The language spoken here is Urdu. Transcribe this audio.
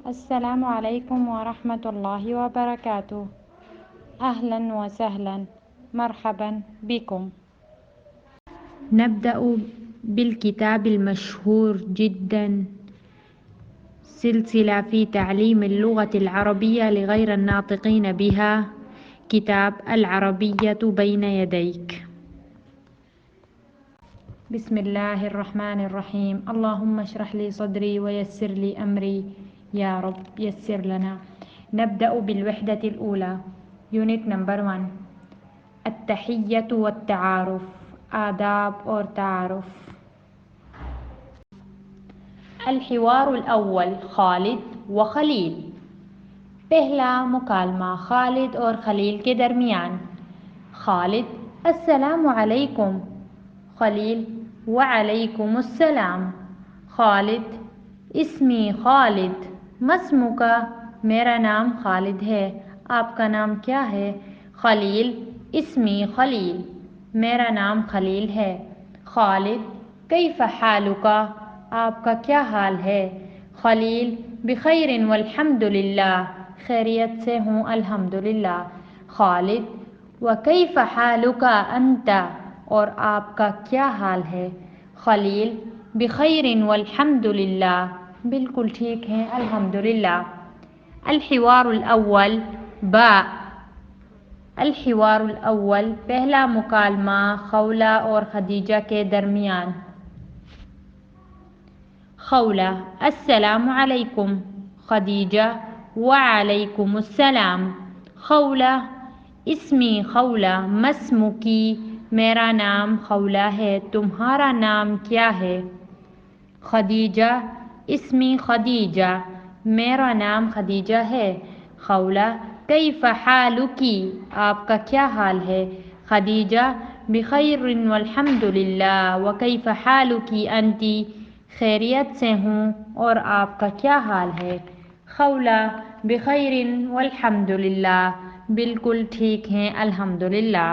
السلام عليكم ورحمة الله وبركاته. أهلا وسهلا، مرحبا بكم. نبدأ بالكتاب المشهور جدا، سلسلة في تعليم اللغة العربية لغير الناطقين بها، كتاب العربية بين يديك. بسم الله الرحمن الرحيم. اللهم اشرح لي صدري ويسر لي أمري، يا رب يسر لنا. نبدأ بالوحدة الأولى، يونت نمبر 1، التحية والتعارف، آداب اور تعارف. الحوار الأول، خالد و خلیل. پہلا مکالمہ خالد اور خلیل کے درمیان. خالد: السلام علیکم. خلیل: وعلیکم السلام. خالد: اسمی خالد، ما اسمک؟ میرا نام خالد ہے، آپ کا نام کیا ہے؟ خلیل: اسمی خلیل، میرا نام خلیل ہے. خالد: کیف حالک؟ آپ کا کیا حال ہے؟ خلیل: بخیر والحمد للہ، خیریت سے ہوں الحمدللہ. خالد: وکیف حالک انت؟ اور آپ کا کیا حال ہے؟ خلیل: بخیر والحمد للہ، بالکل ٹھیک ہیں الحمدللہ. الحوار الاول، باء. الحوار الاول، پہلا مکالمہ خولہ اور خدیجہ کے درمیان. خولہ: السلام علیکم. خدیجہ: وعلیکم السلام. خولہ: اسمی خولہ، ما اسمک؟ میرا نام خولہ ہے، تمہارا نام کیا ہے؟ خدیجہ: اسمی خدیجہ، میرا نام خدیجہ ہے. خولہ: کیف حالک؟ آپ کا کیا حال ہے؟ خدیجہ: بخیر والحمد للہ، وکیف حالک انت؟ خیریت سے ہوں، اور آپ کا کیا حال ہے؟ خولہ: بخیر والحمد للہ، بالکل ٹھیک ہیں الحمدللہ.